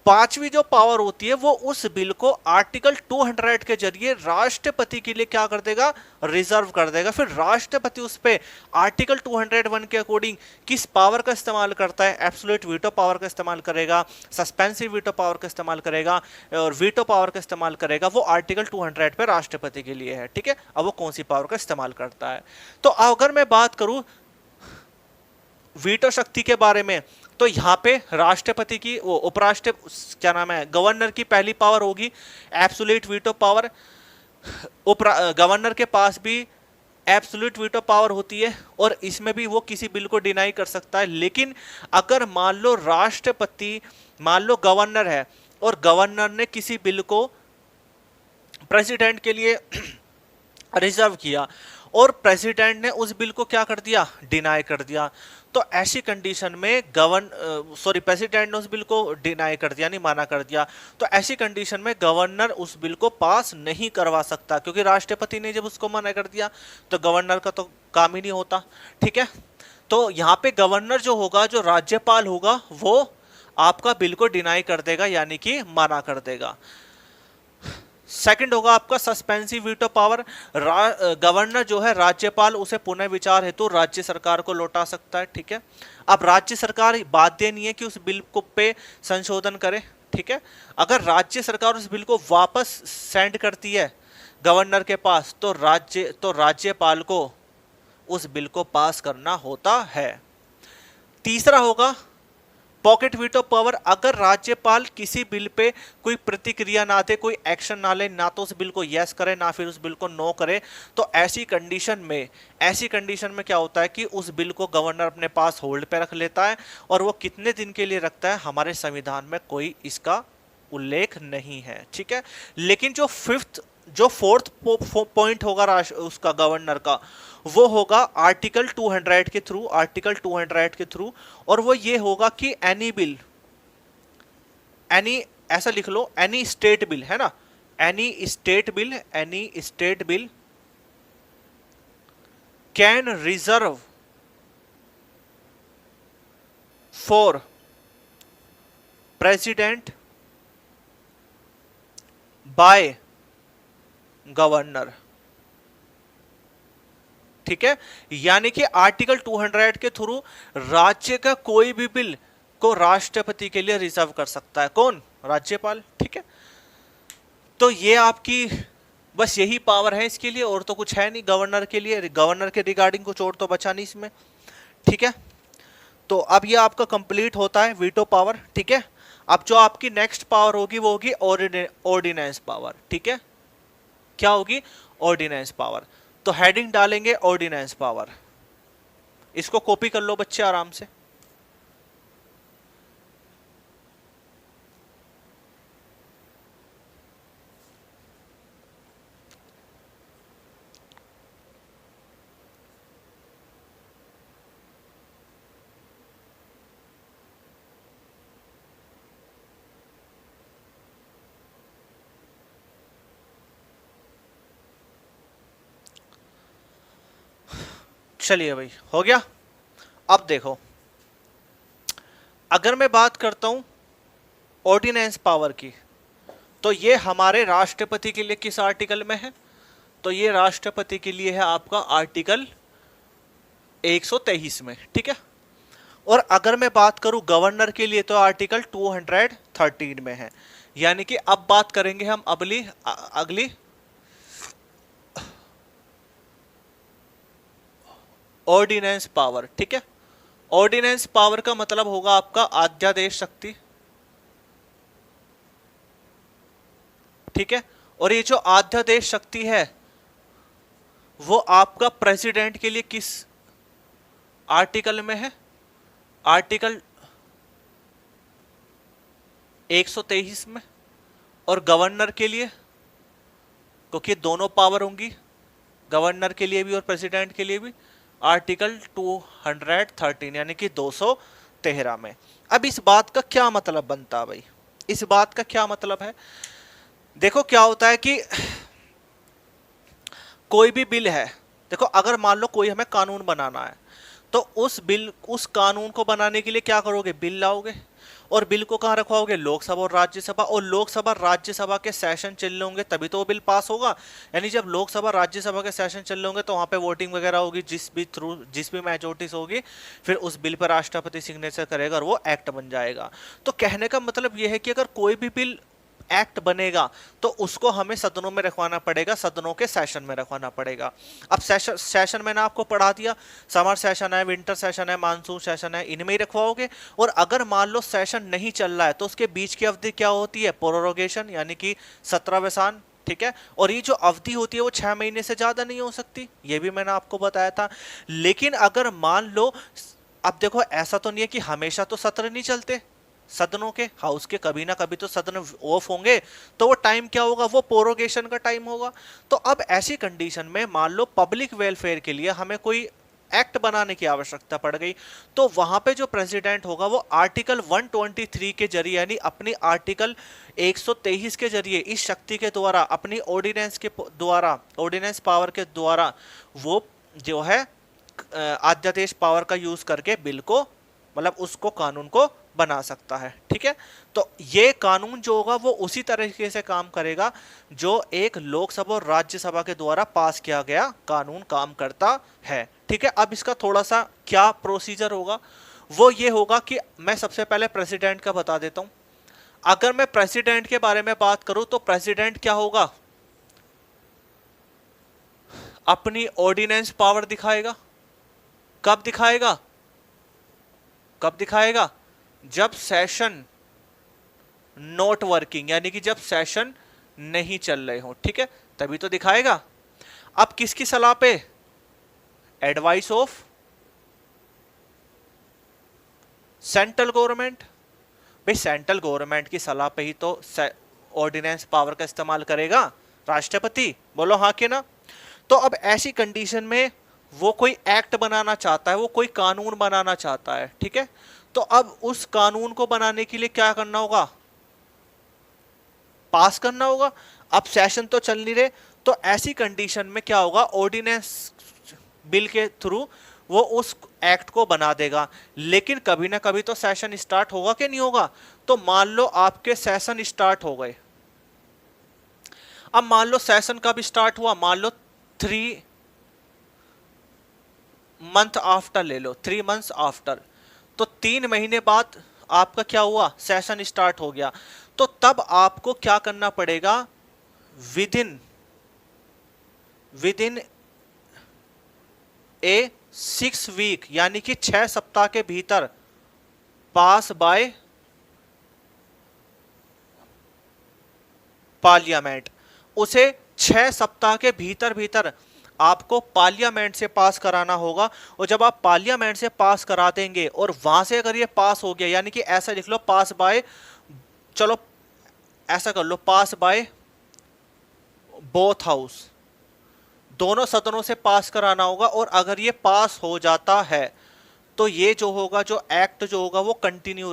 A: पांचवी जो पावर होती है वो उस बिल को आर्टिकल 200 के जरिए राष्ट्रपति के लिए क्या कर देगा, रिजर्व कर देगा। फिर राष्ट्रपति उस पे आर्टिकल 201 के अकॉर्डिंग किस पावर का इस्तेमाल करता है, एब्सोल्यूट वीटो पावर का इस्तेमाल करेगा, सस्पेंसिव वीटो पावर का इस्तेमाल करेगा और वीटो पावर का इस्तेमाल करेगा। वो आर्टिकल 200 पे राष्ट्रपति के लिए है। ठीक है, अब वो कौन सी पावर का इस्तेमाल करता है। तो अगर मैं बात करूं वीटो शक्ति के बारे में, तो यहां पे राष्ट्रपति की वो उपराष्ट्र क्या नाम है, गवर्नर की पहली पावर होगी एब्सोल्यूट वीटो पावर। गवर्नर के पास भी एब्सोल्यूट वीटो पावर होती है और इसमें भी वो किसी बिल को डिनाई कर सकता है। लेकिन अगर मान लो राष्ट्रपति, मान लो गवर्नर है और गवर्नर ने किसी बिल को प्रेसिडेंट के लिए रिजर्व किया और प्रेसिडेंट ने उस बिल को क्या कर दिया, डिनाई कर दिया, तो ऐसी कंडीशन में प्रेसिडेंट ने उस बिल को डिनाई कर दिया, नहीं माना कर दिया, तो ऐसी कंडीशन में गवर्नर उस बिल को पास नहीं करवा सकता, क्योंकि राष्ट्रपति ने जब उसको मना कर दिया तो गवर्नर का तो काम ही नहीं होता। ठीक है, तो यहाँ पे गवर्नर जो होगा, जो राज्यपाल होगा, वो आपका बिल को डिनाई कर देगा, यानी कि माना कर देगा। सेकंड होगा आपका सस्पेंसिव वीटो पावर। गवर्नर जो है, राज्यपाल उसे पुनः विचार हेतु राज्य सरकार को लौटा सकता है। ठीक है, अब राज्य सरकार बाध्य नहीं है कि उस बिल को पे संशोधन करे। ठीक है, अगर राज्य सरकार उस बिल को वापस सेंड करती है गवर्नर के पास तो राज्यपाल को उस बिल को पास करना होता है। तीसरा होगा पॉकेट वीटो पावर। अगर राज्यपाल किसी बिल पे कोई प्रतिक्रिया ना दे, कोई एक्शन ना ले, ना तो उस बिल को यस करे ना फिर उस बिल को नो करे, तो ऐसी कंडीशन में क्या होता है कि उस बिल को गवर्नर अपने पास होल्ड पे रख लेता है। और वो कितने दिन के लिए रखता है, हमारे संविधान में कोई इसका उल्लेख नहीं है। ठीक है, लेकिन जो फोर्थ पॉइंट होगा उसका गवर्नर का, वो होगा आर्टिकल 200 के थ्रू, और वो ये होगा कि एनी ऐसा लिख लो, एनी स्टेट बिल, है ना, any state bill can reserve for president bye governor, ठीक है। यानी कि आर्टिकल 200 के थ्रू राज्य का कोई भी बिल को राष्ट्रपति के लिए रिजर्व कर सकता है, कौन? राज्यपाल, ठीक है। तो ये आपकी बस यही पावर है इसके लिए, और तो कुछ है नहीं गवर्नर के लिए। गवर्नर के रिगार्डिंग कुछ और तो बचा नहीं इसमें, ठीक है। तो अब ये आपका कंप्लीट होता है वीटो पावर, ठीक है। अब जो आपकी नेक्स्ट पावर होगी वो होगी ऑर्डिनेंस पावर, ठीक है। क्या होगी? Ordinance power. तो हेडिंग डालेंगे ऑर्डिनेंस पावर, इसको कॉपी कर लो बच्चे आराम से। चलिए भाई, हो गया। अब देखो, अगर मैं बात करता हूं ऑर्डिनेंस पावर की, तो ये हमारे राष्ट्रपति के लिए किस आर्टिकल में है? तो ये राष्ट्रपति के लिए है आपका आर्टिकल 123 में, ठीक है। और अगर मैं बात करूं गवर्नर के लिए, तो आर्टिकल 213 में है। यानी कि अब बात करेंगे हम अगली ऑर्डिनेंस पावर, ठीक है। ऑर्डिनेंस पावर का मतलब होगा आपका अध्यादेश शक्ति, ठीक है। और ये जो अध्यादेश शक्ति है वो आपका प्रेसिडेंट के लिए किस आर्टिकल में है? आर्टिकल 123 में। और गवर्नर के लिए, क्योंकि दोनों पावर होंगी गवर्नर के लिए भी और प्रेसिडेंट के लिए भी, आर्टिकल 213 यानी कि 213 में। अब इस बात का क्या मतलब बनता है भाई? इस बात का क्या मतलब है? देखो क्या होता है कि कोई भी बिल है, देखो अगर मान लो कोई हमें कानून बनाना है, तो उस कानून को बनाने के लिए क्या करोगे? बिल लाओगे। और बिल को कहाँ रखवाओगे? लोकसभा और राज्यसभा। और लोकसभा राज्यसभा के सेशन चल रहे होंगे तभी तो वो बिल पास होगा। यानी जब लोकसभा राज्यसभा के सेशन चल रहे होंगे तो वहां पे वोटिंग वगैरह होगी, जिस भी मेजोरिटीज होगी, फिर उस बिल पर राष्ट्रपति सिग्नेचर करेगा और वो एक्ट बन जाएगा। तो कहने का मतलब ये है कि अगर कोई भी बिल एक्ट बनेगा तो उसको हमें सदनों में रखवाना पड़ेगा, सदनों के सेशन में रखवाना पड़ेगा। अब सेशन मैंने आपको पढ़ा दिया, समर सेशन है, विंटर सेशन है, मानसून सेशन है, इनमें ही रखवाओगे। और अगर मान लो सेशन नहीं चल रहा है तो उसके बीच की अवधि क्या होती है? प्रोरोगेशन, यानी कि सत्रावसान, ठीक है। और ये जो अवधि होती है वो 6 महीने से ज्यादा नहीं हो सकती, ये भी मैंने आपको बताया था। लेकिन अगर मान लो, अब देखो ऐसा तो नहीं है कि हमेशा तो सत्र नहीं चलते सदनों के, हाउस के, कभी ना कभी तो सदन ऑफ होंगे, तो वो टाइम क्या होगा? वो प्रोरोगेशन का टाइम होगा। तो अब ऐसी कंडीशन में मान लो पब्लिक वेलफेयर के लिए हमें कोई एक्ट बनाने की आवश्यकता पड़ गई, तो वहां पे जो प्रेसिडेंट होगा वो आर्टिकल 123 के जरिए, यानी अपनी आर्टिकल 123 के जरिए, इस शक्ति के द्वारा, अपनी ऑर्डिनेंस के द्वारा, ऑर्डिनेंस पावर के द्वारा, वो जो है अध्यादेश पावर का यूज करके बिल को, मतलब उसको, कानून को बना सकता है, ठीक है। तो ये कानून जो होगा वो उसी तरीके से काम करेगा जो एक लोकसभा और राज्यसभा के द्वारा पास किया गया कानून काम करता है, ठीक है। अब इसका थोड़ा सा क्या प्रोसीजर होगा, वो ये होगा कि मैं सबसे पहले प्रेसिडेंट का बता देता हूं। अगर मैं प्रेसिडेंट के बारे में बात करूं तो प्रेसिडेंट क्या होगा? अपनी ऑर्डिनेंस पावर दिखाएगा। कब दिखाएगा? कब दिखाएगा? जब सेशन नॉट वर्किंग, यानी कि जब सेशन नहीं चल रहे हो, ठीक है, तभी तो दिखाएगा। अब किसकी सलाह पे? Advice of central government. भाई सेंट्रल गवर्नमेंट की सलाह पे ही तो ऑर्डिनेंस पावर का इस्तेमाल करेगा राष्ट्रपति, बोलो हाँ कि ना। तो अब ऐसी कंडीशन में वो कोई एक्ट बनाना चाहता है, वो कोई कानून बनाना चाहता है, ठीक है। तो अब उस कानून को बनाने के लिए क्या करना होगा? पास करना होगा। अब सेशन तो चल नहीं रहे, तो ऐसी कंडीशन में क्या होगा? ऑर्डिनेंस बिल के थ्रू वो उस एक्ट को बना देगा। लेकिन कभी ना कभी तो सेशन स्टार्ट होगा कि नहीं होगा? तो मान लो आपके सेशन स्टार्ट हो गए, अब मान लो सेशन का भी स्टार्ट हुआ, मान लो 3 मंथ आफ्टर ले लो, 3 मंथ्स आफ्टर, तो 3 महीने बाद आपका क्या हुआ, सेशन स्टार्ट हो गया। तो तब आपको क्या करना पड़ेगा, विद इन ए 6 वीक, यानी कि 6 सप्ताह के भीतर पास बाय पार्लियामेंट, उसे 6 सप्ताह के भीतर भीतर आपको पार्लियामेंट से पास कराना होगा। और जब आप पार्लियामेंट से पास करा देंगे और वहां से अगर ये पास हो गया, यानी कि ऐसा लिख लो पास बाय, चलो ऐसा कर लो, पास बाय बोथ हाउस, दोनों सदनों से पास कराना होगा। और अगर ये पास हो जाता है तो ये जो होगा, जो एक्ट जो होगा वो कंटिन्यू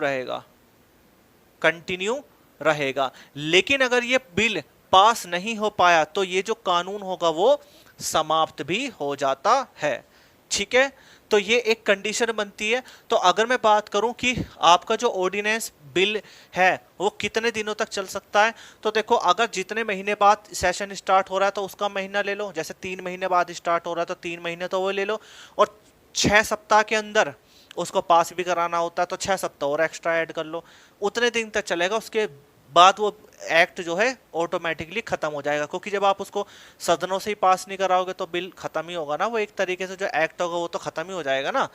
A: रहेगा। लेकिन अगर ये बिल पास नहीं हो पाया तो ये जो कानून होगा वो समाप्त भी हो जाता है। ठीक है, तो ये एक कंडीशन बनती है। तो अगर मैं बात करूं कि आपका जो ऑर्डिनेंस बिल है वो कितने दिनों तक चल सकता है, तो देखो अगर जितने महीने बाद सेशन स्टार्ट हो रहा है तो उसका महीना ले लो, जैसे 3 महीने बाद स्टार्ट हो रहा है तो 3 महीने तो वो ले लो, और 6 सप्ताह के अंदर उसको पास भी कराना होता है तो 6 सप्ताह और एक्स्ट्रा ऐड कर लो, उतने दिन तक चलेगा। उसके बाद वो एक्ट जो है ऑटोमेटिकली खत्म हो जाएगा, क्योंकि जब आप उसको सदनों से ही पास नहीं कराओगे तो बिल खत्म ही होगा ना, वो एक तरीके से जो एक्ट होगा वो तो खत्म ही हो जाएगा ना।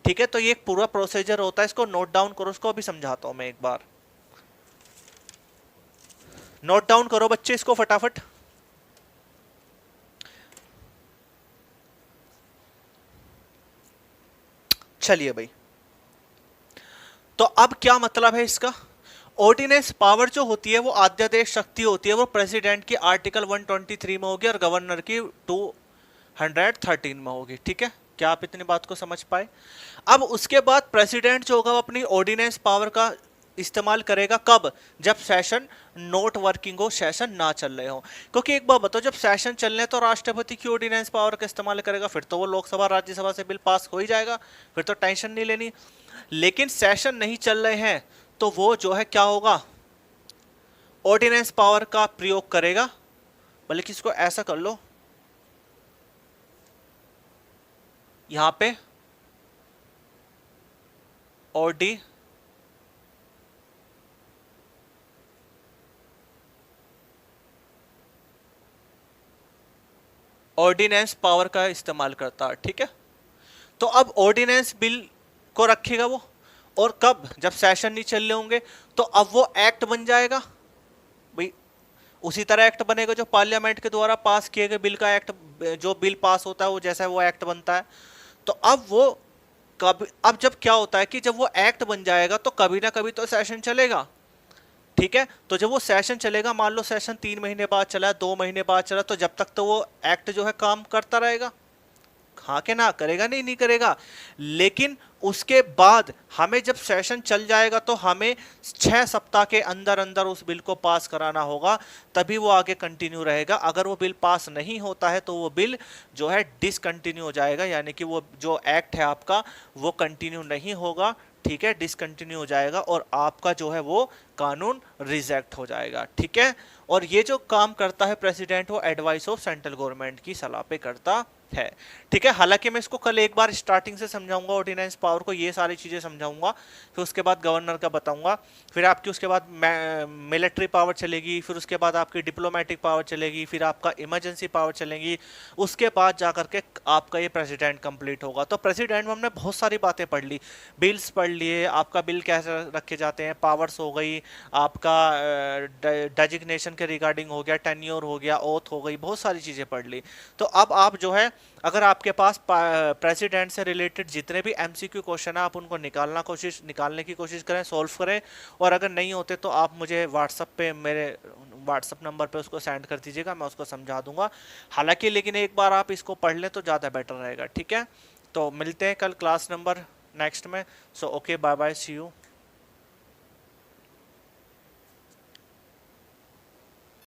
A: ठीक है, तो ये एक पूरा प्रोसीजर होता है, इसको नोट डाउन करो, इसको अभी समझाता हूं मैं एक बार। नोट डाउन करो बच्चे इसको फटाफट। चलिए भाई, तो अब क्या मतलब है इसका, ऑर्डिनेंस पावर जो होती है वो अध्यादेश शक्ति होती है, वो प्रेसिडेंट की आर्टिकल 123 में होगी और गवर्नर की 213 में होगी। ठीक है, क्या आप इतनी बात को समझ पाए। अब उसके बाद प्रेसिडेंट जो होगा वो अपनी ऑर्डिनेंस पावर का इस्तेमाल करेगा कब, जब सेशन नोट वर्किंग हो, सेशन ना चल रहे हो। क्योंकि एक बात बताओ, जब सेशन चल रहे हैं तो राष्ट्रपति की ऑर्डिनेंस पावर का इस्तेमाल करेगा, फिर तो वो लोकसभा राज्यसभा से बिल पास हो ही जाएगा, फिर तो टेंशन नहीं लेनी। लेकिन सेशन नहीं चल रहे हैं तो वो जो है क्या होगा, ऑर्डिनेंस पावर का प्रयोग करेगा। बल्कि इसको ऐसा कर लो, यहां पे ऑर्डिनेंस पावर का इस्तेमाल करता है। ठीक है, तो अब ऑर्डिनेंस बिल को रखेगा वो, और कब, जब सेशन नहीं चल रहे होंगे तो अब वो एक्ट बन जाएगा भाई, उसी तरह एक्ट बनेगा जो पार्लियामेंट के द्वारा पास किए गए बिल का एक्ट, जो बिल पास होता है वो जैसा वो एक्ट बनता है। तो अब वो कब, अब जब क्या होता है कि जब वो एक्ट बन जाएगा तो कभी ना कभी तो सेशन चलेगा। ठीक है, तो जब वो सेशन चलेगा, मान लो सेशन 3 महीने बाद चला, 2 महीने बाद चला, तो जब तक तो वो एक्ट जो है काम करता रहेगा। हाँ के ना, करेगा नहीं, नहीं करेगा। लेकिन उसके बाद हमें जब सेशन चल जाएगा तो हमें 6 सप्ताह के अंदर अंदर उस बिल को पास कराना होगा, तभी वो आगे कंटिन्यू रहेगा। अगर वो बिल पास नहीं होता है तो वो बिल जो है डिसकंटिन्यू हो जाएगा, यानी कि वो जो एक्ट है आपका वो कंटिन्यू नहीं होगा। ठीक है, डिसकंटिन्यू हो जाएगा और आपका जो है वो कानून रिजेक्ट हो जाएगा। ठीक है, और ये जो काम करता है प्रेसिडेंट, वो एडवाइस ऑफ सेंट्रल गवर्नमेंट की सलाह पे करता है। ठीक है, हालांकि मैं इसको कल एक बार स्टार्टिंग से समझाऊंगा, ऑर्डिनेंस पावर को, ये सारी चीजें समझाऊंगा, फिर उसके बाद गवर्नर का बताऊंगा, फिर आपकी उसके बाद मिलिट्री पावर चलेगी, फिर उसके बाद आपकी डिप्लोमेटिक पावर चलेगी, फिर आपका इमरजेंसी पावर चलेगी, उसके बाद जाकर के आपका ये प्रेसिडेंट कंप्लीट होगा। तो प्रेसिडेंट में हमने बहुत सारी बातें पढ़ ली, बिल्स पढ़ लिए, आपका बिल कैसे रखे जाते हैं, पावर्स हो गई, आपका डेजिग्नेशन के रिगार्डिंग हो गया, टेन्योर हो गया, ओथ हो गई, बहुत सारी चीजें पढ़ ली। तो अब आप जो है, अगर आपके पास प्रेसिडेंट से रिलेटेड जितने भी एमसीक्यू क्वेश्चन है आप उनको निकालने की कोशिश करें, सॉल्व करें, और अगर नहीं होते तो आप मुझे व्हाट्सएप पे, मेरे व्हाट्सएप नंबर पे उसको सेंड कर दीजिएगा, मैं उसको समझा दूंगा। हालांकि लेकिन एक बार आप इसको पढ़ लें तो ज़्यादा बेटर रहेगा। ठीक है, तो मिलते हैं कल क्लास नंबर नेक्स्ट में। So okay, bye bye, see you.